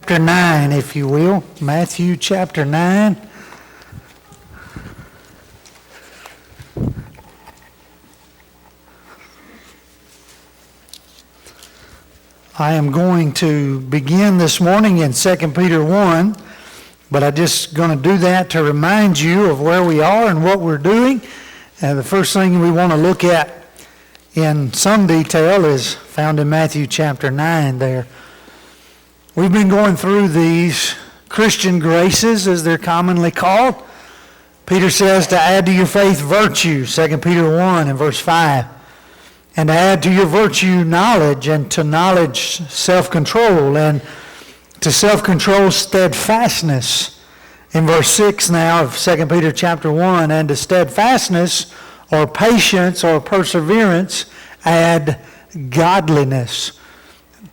chapter 9, if you will. Matthew chapter 9. I am going to begin this morning in 2 Peter 1, but I'm just going to do that to remind you of where we are and what we're doing. And the first thing we want to look at in some detail is found in Matthew chapter 9 there. We've been going through these Christian graces, as they're commonly called. Peter says to add to your faith virtue, 2 Peter 1 and verse 5. And to add to your virtue knowledge, and to knowledge self-control, and to self-control steadfastness. In verse 6 now of 2 Peter chapter 1, and to steadfastness or patience or perseverance add godliness.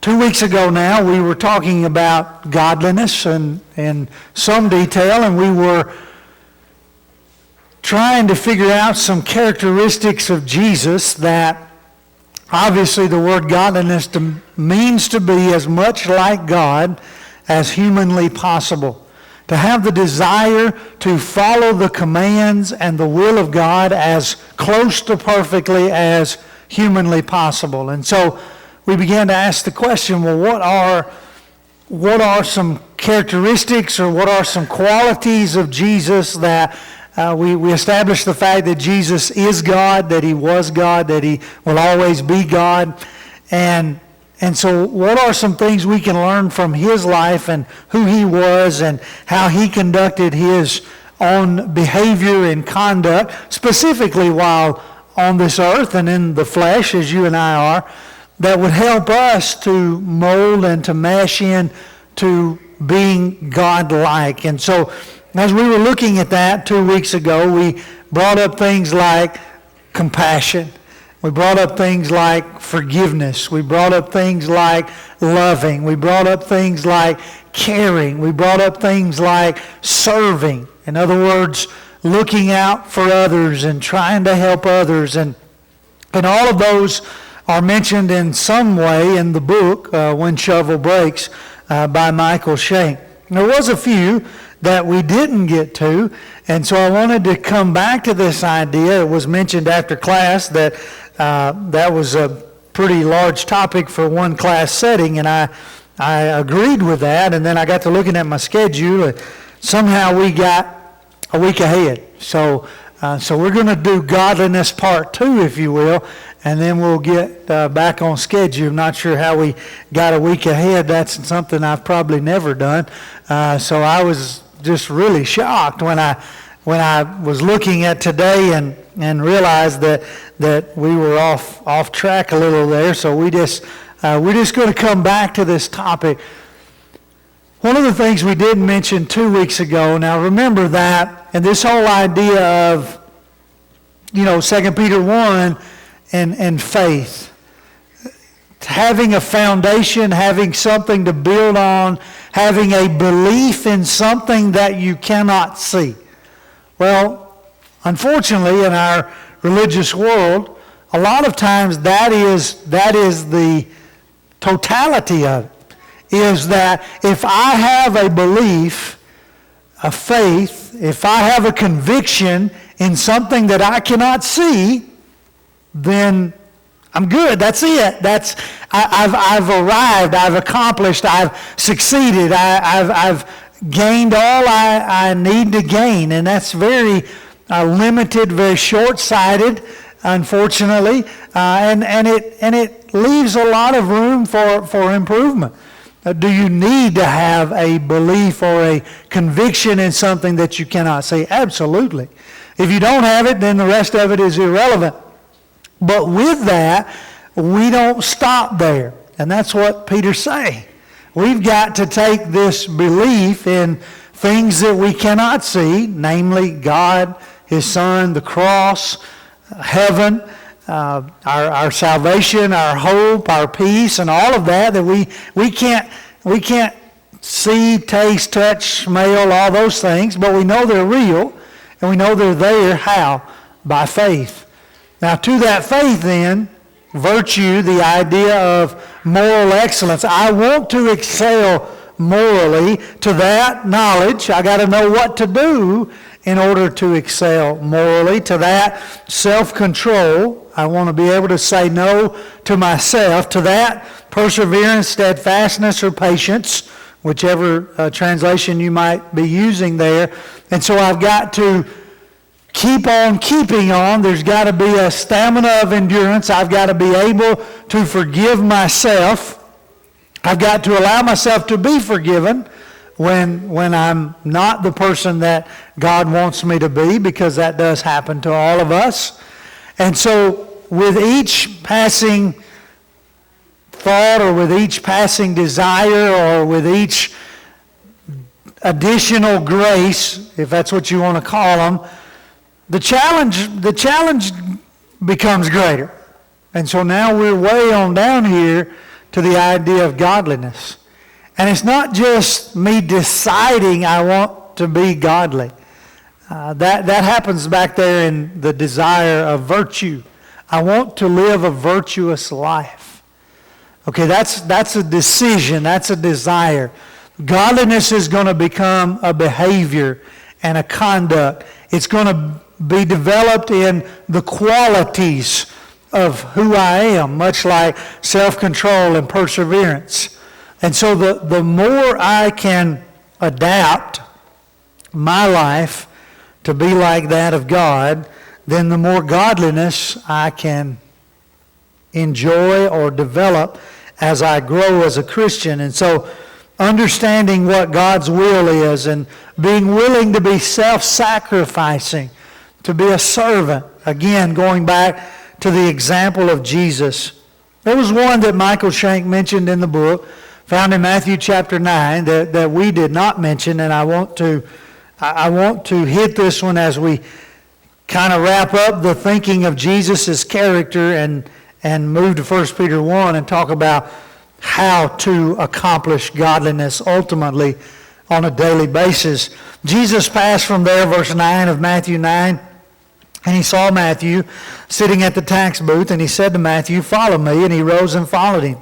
2 weeks ago now we were talking about godliness in some detail, and we were trying to figure out some characteristics of Jesus that obviously the word godliness means to be as much like God as humanly possible. To have the desire to follow the commands and the will of God as close to perfectly as humanly possible. And so we began to ask the question, well, what are some characteristics or what are some qualities of Jesus that we established the fact that Jesus is God, that he was God, that he will always be God. And so what are some things we can learn from his life and who he was and how he conducted his own behavior and conduct, specifically while on this earth and in the flesh, as you and I are, that would help us to mold and to mesh in to being God-like. And so as we were looking at that 2 weeks ago, we brought up things like compassion. We brought up things like forgiveness. We brought up things like loving. We brought up things like caring. We brought up things like serving. In other words, looking out for others and trying to help others. And all of those are mentioned in some way in the book, When Shovel Breaks, by Michael Shank. There was a few that we didn't get to, and so I wanted to come back to this idea. It was mentioned after class that that was a pretty large topic for one class setting, and I agreed with that, and then I got to looking at my schedule, and somehow we got a week ahead. So we're going to do godliness part 2, if you will, and then we'll get back on schedule. I'm not sure how we got a week ahead. That's something I've probably never done. So I was just really shocked when I was looking at today and realized that we were off track a little there. So we're just going to come back to this topic. One of the things we did mention 2 weeks ago, now remember that, and this whole idea of, 2 Peter 1 and faith. Having a foundation, having something to build on, having a belief in something that you cannot see. Well, unfortunately, in our religious world, a lot of times that is the totality of it. Is that if I have a belief, a faith, if I have a conviction in something that I cannot see, then I'm good. That's it. I've arrived. I've accomplished. I've succeeded. I've gained all I need to gain, and that's very limited, very short-sighted, unfortunately, and it leaves a lot of room for improvement. Do you need to have a belief or a conviction in something that you cannot see? Absolutely. If you don't have it, then the rest of it is irrelevant. But with that, we don't stop there. And that's what Peter's saying. We've got to take this belief in things that we cannot see, namely God, His Son, the cross, heaven, our salvation, our hope, our peace, and all of that we can't see, taste, touch, smell, all those things, but we know they're real, and we know they're there. How? By faith. Now, to that faith, then, virtue, the idea of moral excellence. I want to excel morally. To that knowledge, I got to know what to do in order to excel morally. To that self-control, I want to be able to say no to myself. To that perseverance, steadfastness, or patience, whichever translation you might be using there. And so I've got to keep on keeping on. There's got to be a stamina of endurance. I've got to be able to forgive myself. I've got to allow myself to be forgiven when I'm not the person that God wants me to be, because that does happen to all of us. And so with each passing thought, or with each passing desire, or with each additional grace, if that's what you want to call them, the challenge becomes greater. And so now we're way on down here to the idea of godliness. And it's not just me deciding I want to be godly. That happens back there in the desire of virtue. I want to live a virtuous life. Okay, that's a decision. That's a desire. Godliness is going to become a behavior and a conduct. It's going to be developed in the qualities of who I am, much like self-control and perseverance. And so the more I can adapt my life to be like that of God, then the more godliness I can enjoy or develop as I grow as a Christian. And so understanding what God's will is and being willing to be self-sacrificing, to be a servant. Again, going back to the example of Jesus. There was one that Michael Shank mentioned in the book, found in Matthew chapter 9, that we did not mention, and I want to hit this one as we kind of wrap up the thinking of Jesus' character and move to 1 Peter 1 and talk about how to accomplish godliness ultimately on a daily basis. Jesus passed from there, verse 9 of Matthew 9, and he saw Matthew sitting at the tax booth, and he said to Matthew, "Follow me," and he rose and followed him.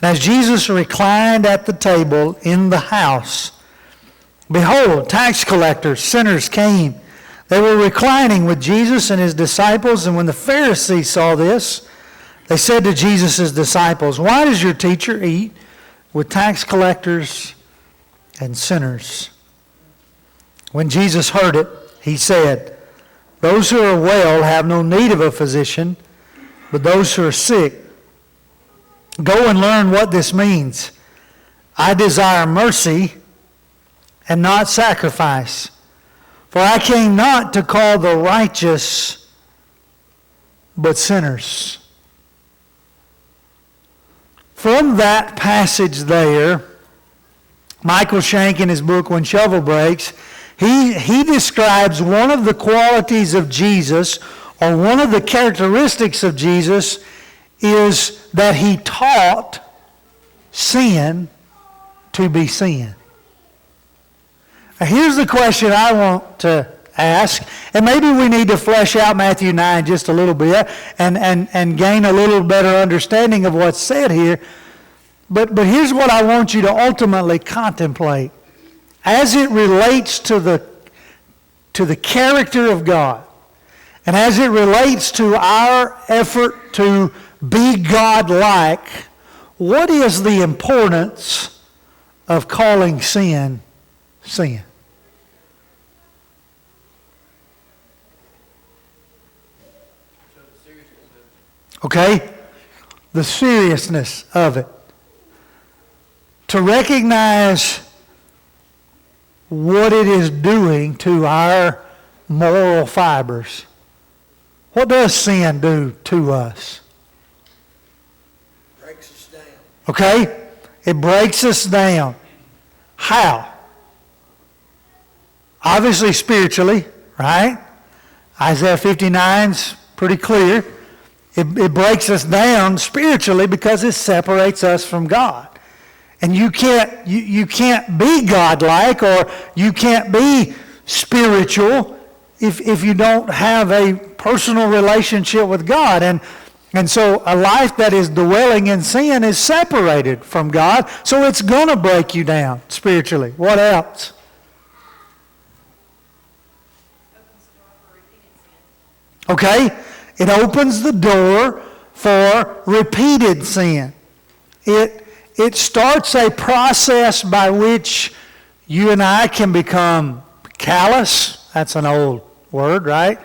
And as Jesus reclined at the table in the house, behold, tax collectors, sinners came. They were reclining with Jesus and his disciples, and when the Pharisees saw this, they said to Jesus' disciples, "Why does your teacher eat with tax collectors and sinners?" When Jesus heard it, he said, "Those who are well have no need of a physician, but those who are sick. Go and learn what this means. I desire mercy and not sacrifice, for I came not to call the righteous, but sinners." From that passage there, Michael Shank in his book, When Shovel Breaks, he describes one of the qualities of Jesus, or one of the characteristics of Jesus, is that he taught sin to be sin. Now here's the question I want to ask, and maybe we need to flesh out Matthew 9 just a little bit and gain a little better understanding of what's said here. But here's what I want you to ultimately contemplate as it relates to the character of God, and as it relates to our effort to be God-like. What is the importance of calling sin, sin? Okay? The seriousness of it. To recognize what it is doing to our moral fibers. What does sin do to us? Breaks us down. Okay? It breaks us down. How? Obviously spiritually, right? Isaiah 59's pretty clear. It breaks us down spiritually because it separates us from God. And you can't be godlike, or you can't be spiritual if you don't have a personal relationship with God. And And so a life that is dwelling in sin is separated from God, so it's going to break you down spiritually. What else? Okay, it opens the door for repeated sin. It starts a process by which you and I can become callous. That's an old word, right?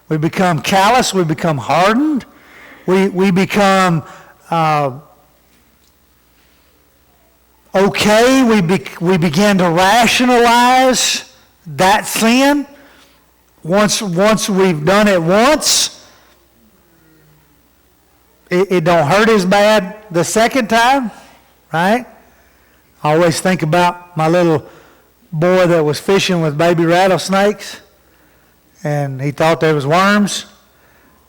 We become callous, we become hardened, we become okay, we begin to rationalize that sin. Once we've done it once, it don't hurt as bad the second time, right? I always think about my little boy that was fishing with baby rattlesnakes, and he thought there was worms.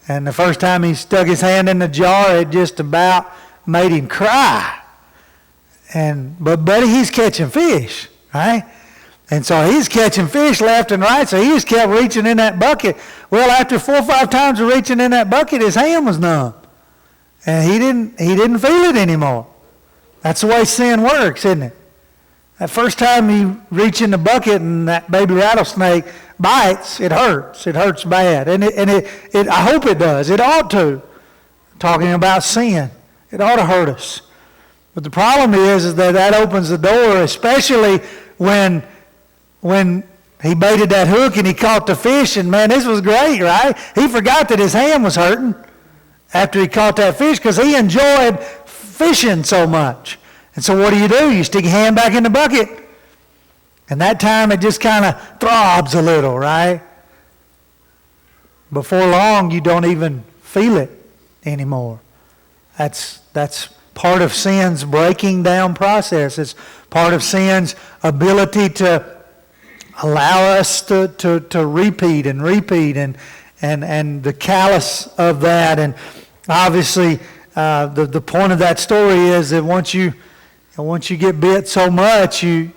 And the first time he stuck his hand in the jar, it just about made him cry. But buddy, he's catching fish, right? And so he's catching fish left and right, so he just kept reaching in that bucket. Well, after 4 or 5 times of reaching in that bucket, his hand was numb. And he didn't feel it anymore. That's the way sin works, isn't it? That first time you reach in the bucket and that baby rattlesnake bites, it hurts. It hurts bad. And I hope it does. It ought to. Talking about sin, it ought to hurt us. But the problem is that opens the door, especially when he baited that hook and he caught the fish, and man, this was great, right? He forgot that his hand was hurting after he caught that fish because he enjoyed fishing so much. And so what do? You stick your hand back in the bucket. And that time it just kind of throbs a little, right? Before long, you don't even feel it anymore. That's part of sin's breaking down process. It's part of sin's ability to allow us to repeat and the callous of that. And obviously, the point of that story is that once you get bit so much, you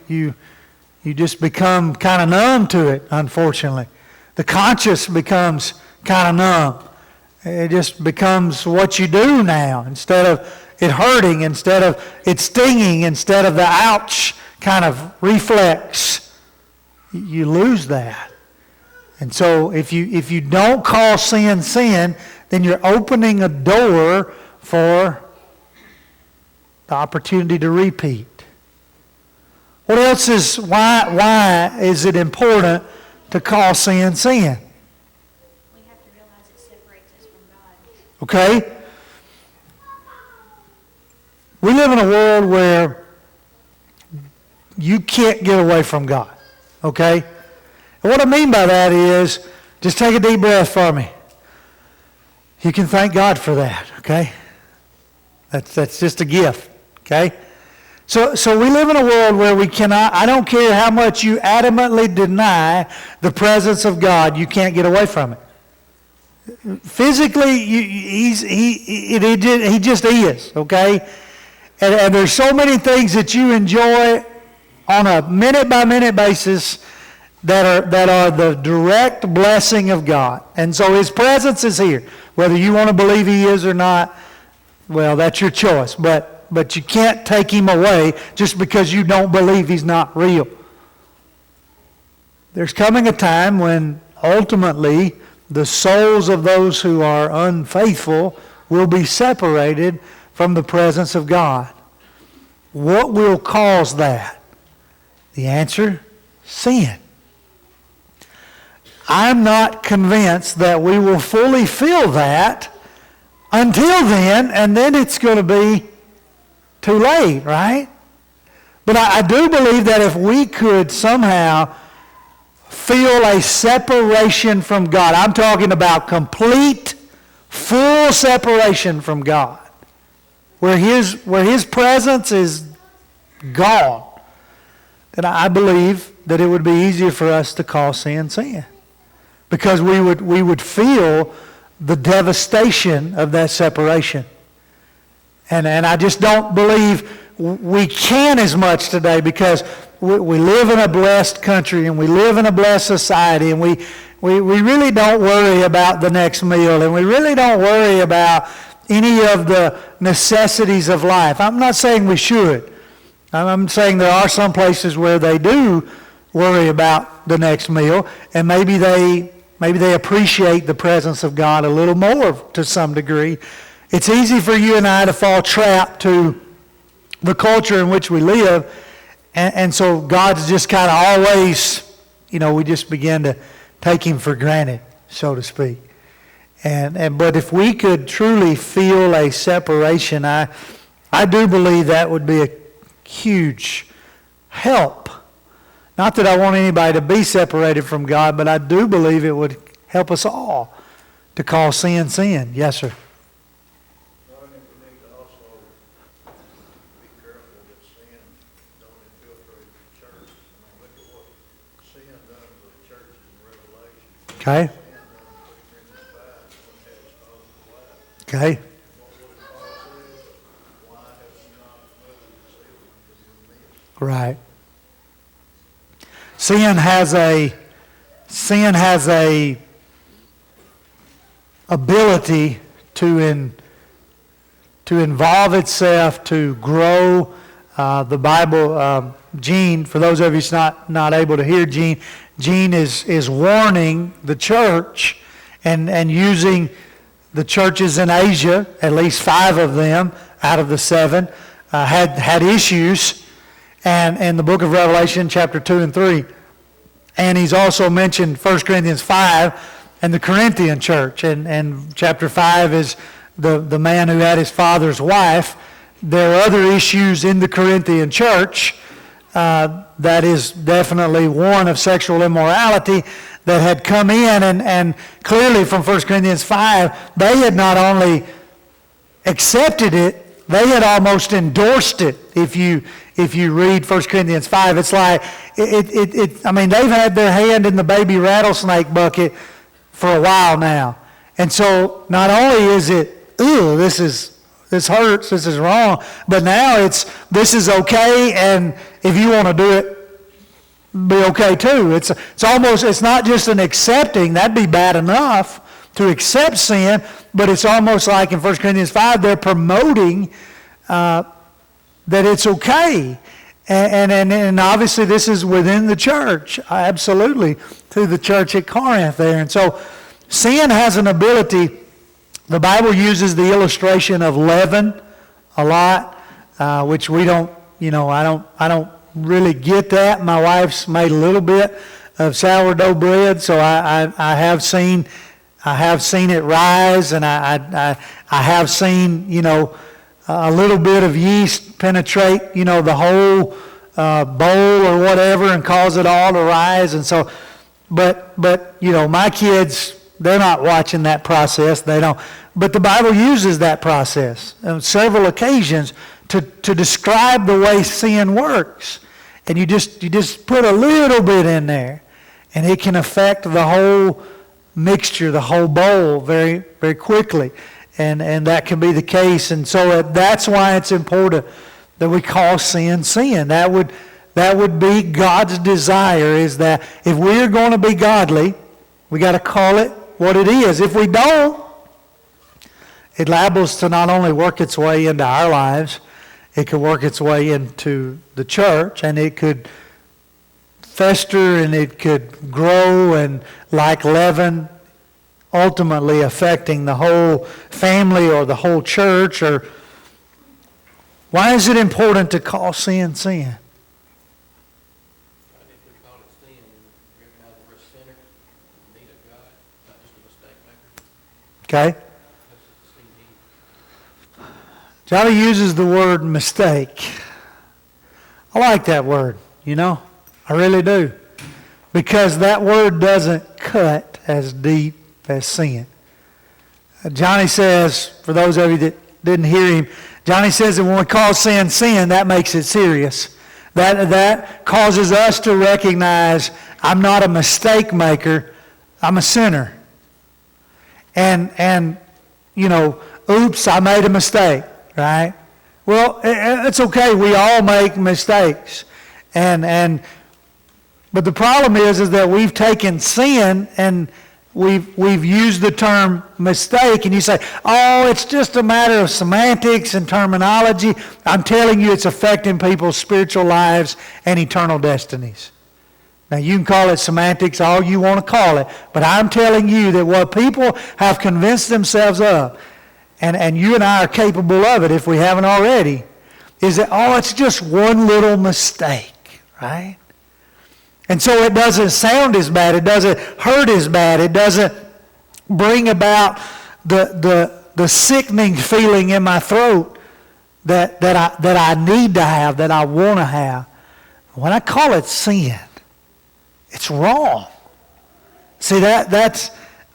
just become kind of numb to it, unfortunately. The conscience becomes kind of numb. It just becomes what you do now. Instead of it hurting, instead of it stinging, instead of the ouch kind of reflex, you lose that. And so if you don't call sin sin, then you're opening a door for the opportunity to repeat. What else is, why is it important to call sin sin? We have to realize it separates us from God. Okay? We live in a world where you can't get away from God. Okay? And what I mean by that is, just take a deep breath for me. You can thank God for that, okay? That's just a gift, okay? So we live in a world where we cannot, I don't care how much you adamantly deny the presence of God, you can't get away from it. Physically, he just is, okay? And there's so many things that you enjoy on a minute-by-minute basis that are the direct blessing of God. And so His presence is here. Whether you want to believe He is or not, well, that's your choice. But you can't take Him away just because you don't believe He's not real. There's coming a time when ultimately the souls of those who are unfaithful will be separated from the presence of God. What will cause that? The answer, sin. I'm not convinced that we will fully feel that until then, and then it's going to be too late, right? But I do believe that if we could somehow feel a separation from God, I'm talking about complete, full separation from God, where His presence is gone, then I believe that it would be easier for us to call sin sin. Because we would feel the devastation of that separation. And I just don't believe we can as much today because we live in a blessed country and we live in a blessed society and we really don't worry about the next meal and we really don't worry about any of the necessities of life. I'm not saying we should. I'm saying there are some places where they do worry about the next meal, and maybe they appreciate the presence of God a little more to some degree. It's easy for you and I to fall trapped to the culture in which we live, and so God's just kind of always, we just begin to take him for granted, so to speak. But if we could truly feel a separation, I do believe that would be a huge help. Not that I want anybody to be separated from God, but I do believe it would help us all to call sin, sin. Yes, sir. I think we need to also be careful that sin don't infiltrate the church. Look at what sin done to the churches in Revelation. Okay. Sin done to 1 Corinthians 5, one had exposed the light. Okay. What would Paul say? Why have you not moved the seal into your midst? Right. Sin has a ability to involve itself, to grow. The Bible, Gene, for those of you who's not able to hear Gene is warning the church and using the churches in Asia, at least 5 of them out of the 7, had issues. And in the book of Revelation, chapter 2 and 3. And he's also mentioned 1 Corinthians 5 and the Corinthian church. And chapter 5 is the man who had his father's wife. There are other issues in the Corinthian church that is definitely one of sexual immorality that had come in. And clearly from 1 Corinthians 5, they had not only accepted it, they had almost endorsed it. If you read 1 Corinthians 5, it's like, they've had their hand in the baby rattlesnake bucket for a while now. And so not only is it, this hurts, this is wrong, but now this is okay, and if you want to do it, be okay too. It's not just an accepting, that'd be bad enough to accept sin, but it's almost like in 1 Corinthians 5, they're promoting that it's okay. And obviously this is within the church, absolutely, through the church at Corinth there. And so sin has an ability. The Bible uses the illustration of leaven a lot, which we don't, I don't really get that. My wife's made a little bit of sourdough bread, so I have seen it rise, and I have seen, a little bit of yeast penetrate, the whole bowl or whatever and cause it all to rise. And so, but my kids, they're not watching that process. They don't. But the Bible uses that process on several occasions to describe the way sin works. And you just put a little bit in there, and it can affect the whole mixture, the whole bowl very, very quickly. And that can be the case. And so that's why it's important that we call sin, sin. That would be God's desire, is that if we're going to be godly, we got to call it what it is. If we don't, it liables to not only work its way into our lives, it could work its way into the church, and it could fester and it could grow, and like leaven, ultimately affecting the whole family or the whole church. Or why is it important to call sin, sin? I think we call it sin and recognize we're a sinner, in need of God, not just a mistake maker. Okay? Johnny uses the word mistake. I like that word, I really do. Because that word doesn't cut as deep as sin. Johnny says, for those of you that didn't hear him, Johnny says that when we call sin, sin, that makes it serious. That causes us to recognize I'm not a mistake maker, I'm a sinner. And oops, I made a mistake, right? Well, it's okay, we all make mistakes. But the problem is that we've taken sin and we've used the term mistake, and you say, oh, it's just a matter of semantics and terminology. I'm telling you, it's affecting people's spiritual lives and eternal destinies. Now, you can call it semantics, all you want to call it, but I'm telling you that what people have convinced themselves of, and you and I are capable of it if we haven't already, is that, oh, it's just one little mistake, right? And so it doesn't sound as bad, it doesn't hurt as bad, it doesn't bring about the sickening feeling in my throat that I need to have, that I want to have. When I call it sin, it's wrong. See, it's,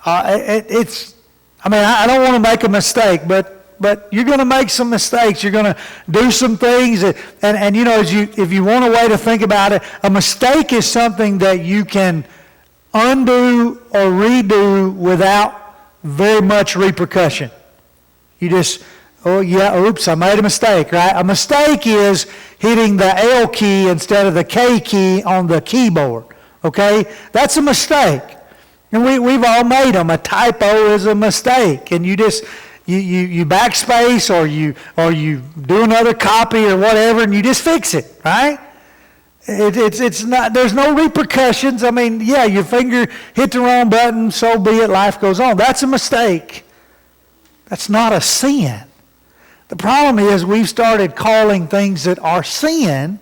I mean, I don't want to make a mistake, but you're going to make some mistakes. You're going to do some things. And you know, if you want a way to think about it, a mistake is something that you can undo or redo without very much repercussion. You just, oh yeah, oops, I made a mistake, right? A mistake is hitting the L key instead of the K key on the keyboard. Okay? That's a mistake. And we've all made them. A typo is a mistake. And you just, you backspace or you do another copy or whatever and you just fix it, right? It's not, there's no repercussions. I mean, yeah, your finger hit the wrong button, so be it, life goes on. That's a mistake. That's not a sin. The problem is we've started calling things that are sin,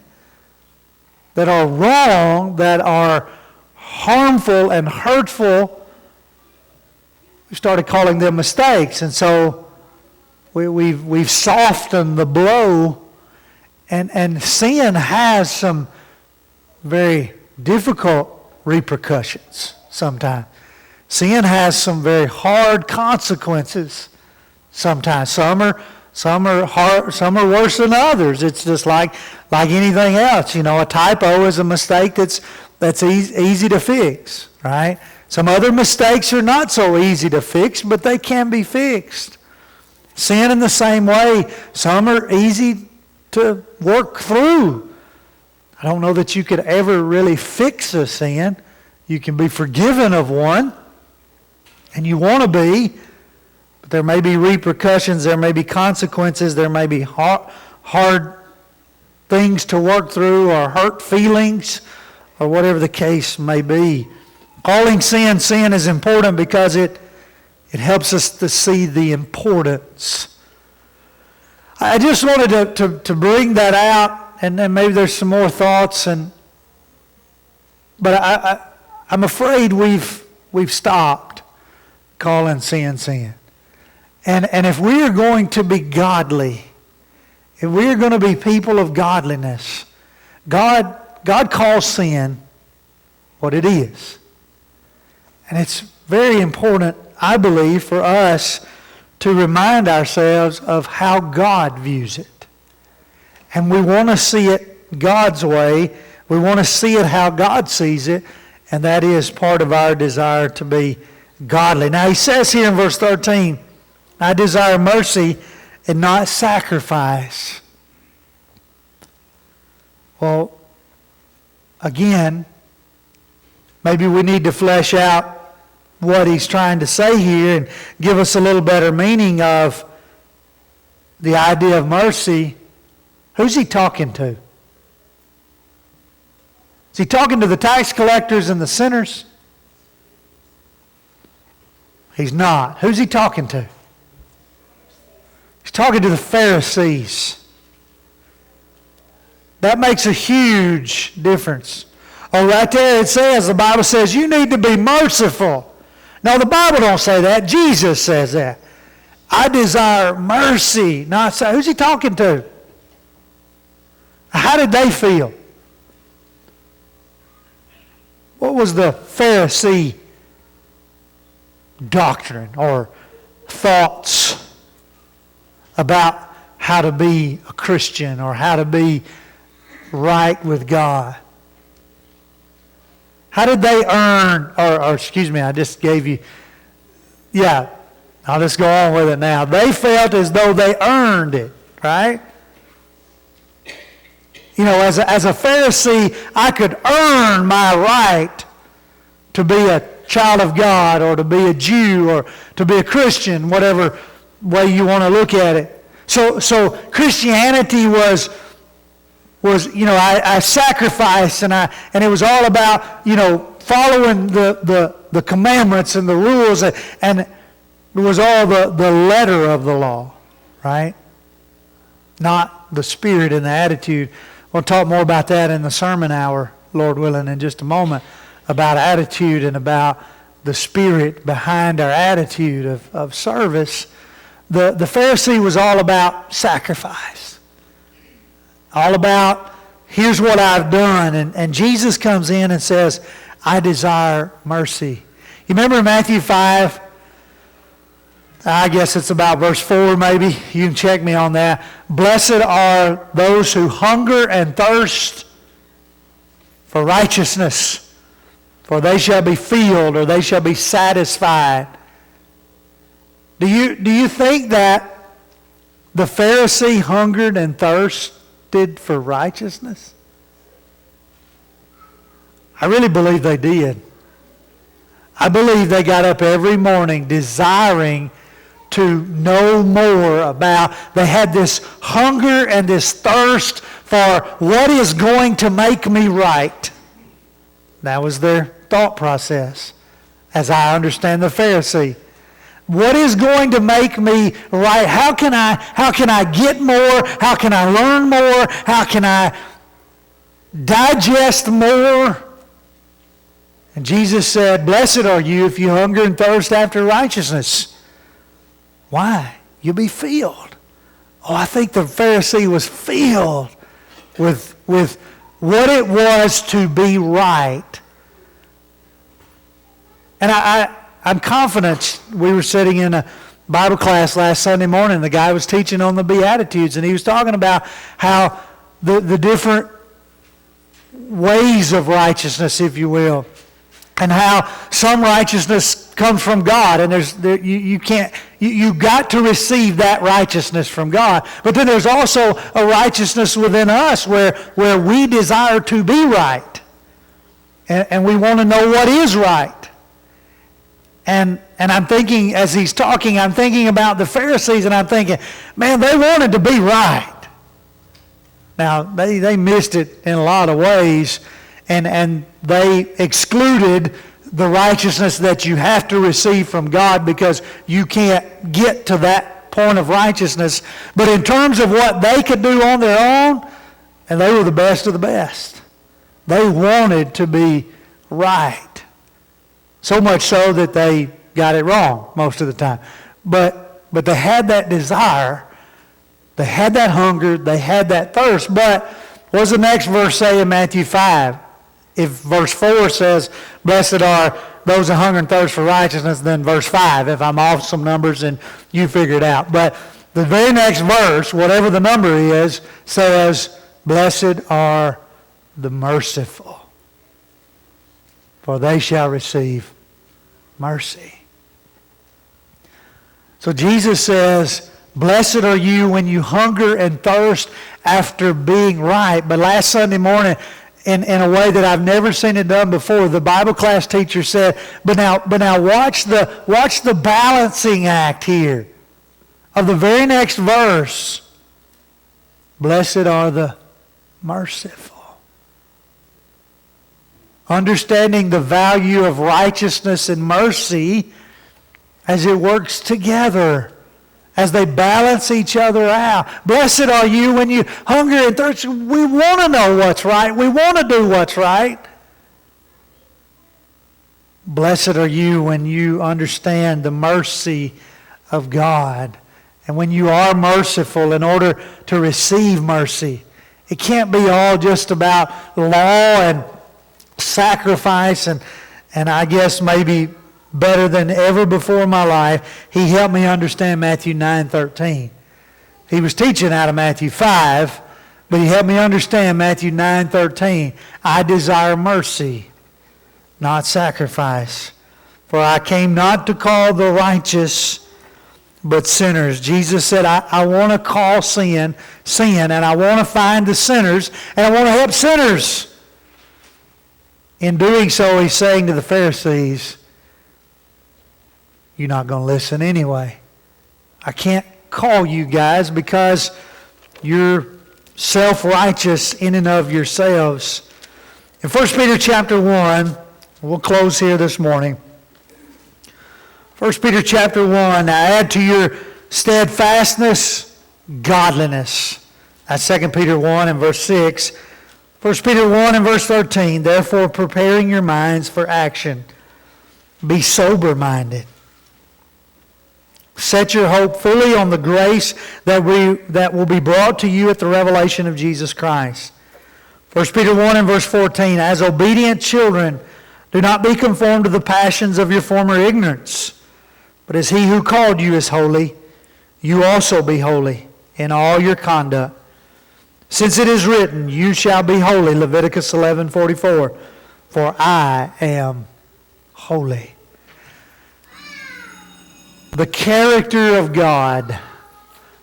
that are wrong, that are harmful and hurtful, we started calling them mistakes. And so we've softened the blow, and sin has some very difficult repercussions sometimes. Sin has some very hard consequences sometimes. Some are hard, some are worse than others. It's just like anything else. You know, a typo is a mistake that's easy to fix, right? Some other mistakes are not so easy to fix, but they can be fixed. Sin in the same way, some are easy to work through. I don't know that you could ever really fix a sin. You can be forgiven of one, and you want to be, but there may be repercussions, there may be consequences, there may be hard things to work through or hurt feelings or whatever the case may be. Calling sin is important because it helps us to see the importance. I just wanted to bring that out, and then maybe there's some more thoughts, but I'm afraid we've stopped calling sin. And if we are going to be godly, if we are going to be people of godliness, God calls sin what it is. And it's very important, I believe, for us to remind ourselves of how God views it. And we want to see it God's way. We want to see it how God sees it. And that is part of our desire to be godly. Now he says here in verse 13, I desire mercy and not sacrifice. Well, again, maybe we need to flesh out what he's trying to say here and give us a little better meaning of the idea of mercy. Who's he talking to? Is he talking to the tax collectors and the sinners? He's not. Who's he talking to? He's talking to the Pharisees. That makes a huge difference. Oh, right there it says, the Bible says, you need to be merciful. No, the Bible don't say that. Jesus says that. I desire mercy, not say. Who's he talking to? How did they feel? What was the Pharisee doctrine or thoughts about how to be a Christian or how to be right with God? How did they earn, or excuse me, I just gave you, yeah, I'll just go on with it now. They felt as though they earned it, right? You know, as a Pharisee, I could earn my right to be a child of God or to be a Jew or to be a Christian, whatever way you want to look at it. So Christianity was I sacrificed and it was all about following the commandments and the rules, and it was all the letter of the law, right? Not the spirit and the attitude. We'll talk more about that in the sermon hour, Lord willing, in just a moment, about attitude and about the spirit behind our attitude of service. The Pharisee was all about sacrifice. All about, here's what I've done. And Jesus comes in and says, I desire mercy. You remember in Matthew 5, I guess it's about verse 4 maybe. You can check me on that. Blessed are those who hunger and thirst for righteousness, for they shall be filled, or they shall be satisfied. Do you think that the Pharisee hungered and thirsted for righteousness? I really believe they did. I believe they got up every morning desiring to know more about. They had this hunger and this thirst for what is going to make me right. That was their thought process, as I understand the Pharisee. What is going to make me right? How can I get more? How can I learn more? How can I digest more? And Jesus said, blessed are you if you hunger and thirst after righteousness. Why? You'll be filled. Oh, I think the Pharisee was filled with what it was to be right. And I'm confident. We were sitting in a Bible class last Sunday morning. The guy was teaching on the Beatitudes, and he was talking about how the different ways of righteousness, if you will, and how some righteousness comes from God, and you got to receive that righteousness from God. But then there's also a righteousness within us where we desire to be right, and we want to know what is right. And I'm thinking, as he's talking, I'm thinking about the Pharisees, and I'm thinking, man, they wanted to be right. Now, they missed it in a lot of ways, and they excluded the righteousness that you have to receive from God because you can't get to that point of righteousness. But in terms of what they could do on their own, and they were the best of the best. They wanted to be right. So much so that they got it wrong most of the time. But they had that desire. They had that hunger. They had that thirst. But what does the next verse say in Matthew 5? If verse 4 says, blessed are those that hunger and thirst for righteousness, then verse 5, if I'm off some numbers, and you figure it out. But the very next verse, whatever the number is, says, blessed are the merciful, for they shall receive mercy. So Jesus says, blessed are you when you hunger and thirst after being right. But last Sunday morning, in a way that I've never seen it done before, the Bible class teacher said, but now watch the balancing act here of the very next verse. Blessed are the merciful. Understanding the value of righteousness and mercy as it works together, as they balance each other out. Blessed are you when you hunger and thirst. We want to know what's right. We want to do what's right. Blessed are you when you understand the mercy of God, and when you are merciful in order to receive mercy. It can't be all just about law and sacrifice, and I guess maybe better than ever before in my life, he helped me understand Matthew 9:13. He was teaching out of Matthew 5, but he helped me understand Matthew 9:13. I desire mercy, not sacrifice. For I came not to call the righteous, but sinners. Jesus said, I want to call sin, and I want to find the sinners, and I want to help sinners. In doing so, he's saying to the Pharisees, you're not going to listen anyway. I can't call you guys because you're self-righteous in and of yourselves. In 1 Peter chapter 1, we'll close here this morning. 1 Peter chapter 1, now add to your steadfastness, godliness. That's 2 Peter 1 and verse 6. 1 Peter 1 and verse 13, therefore preparing your minds for action, be sober-minded. Set your hope fully on the grace that will be brought to you at the revelation of Jesus Christ. 1 Peter 1 and verse 14, as obedient children, do not be conformed to the passions of your former ignorance, but as he who called you is holy, you also be holy in all your conduct. Since it is written, you shall be holy, Leviticus 11:44, for I am holy. The character of God.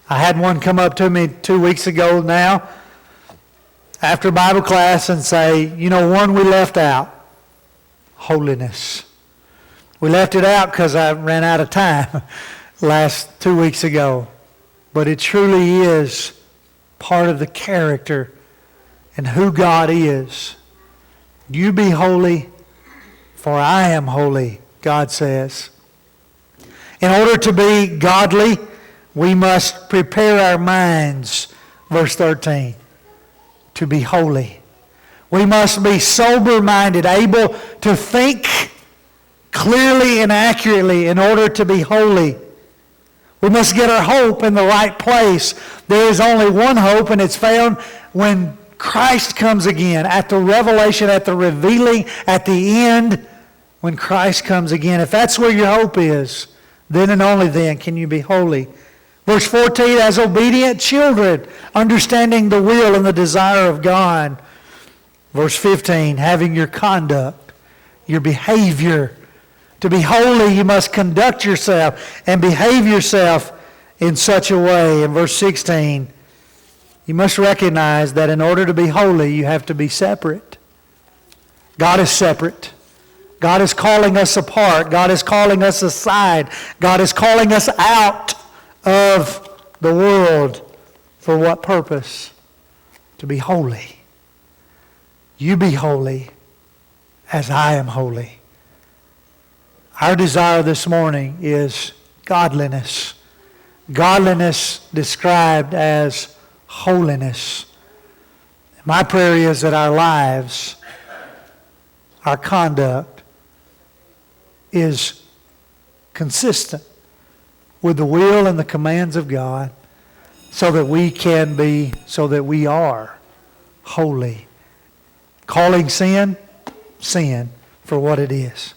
I had one come up to me 2 weeks ago now, after Bible class, and say, one we left out, holiness. We left it out because I ran out of time last 2 weeks ago. But it truly is part of the character and who God is. You be holy, for I am holy, God says. In order to be godly, we must prepare our minds, verse 13, to be holy. We must be sober-minded, able to think clearly and accurately in order to be holy. We must get our hope in the right place. There is only one hope, and it's found when Christ comes again, at the revelation, at the revealing, at the end, when Christ comes again. If that's where your hope is, then and only then can you be holy. Verse 14, as obedient children, understanding the will and the desire of God. Verse 15, having your conduct, your behavior. To be holy, you must conduct yourself and behave yourself in such a way. In verse 16, you must recognize that in order to be holy, you have to be separate. God is separate. God is calling us apart. God is calling us aside. God is calling us out of the world. For what purpose? To be holy. You be holy as I am holy. Our desire this morning is godliness. Godliness described as holiness. My prayer is that our lives, our conduct, is consistent with the will and the commands of God so that we are holy. Calling sin, sin for what it is.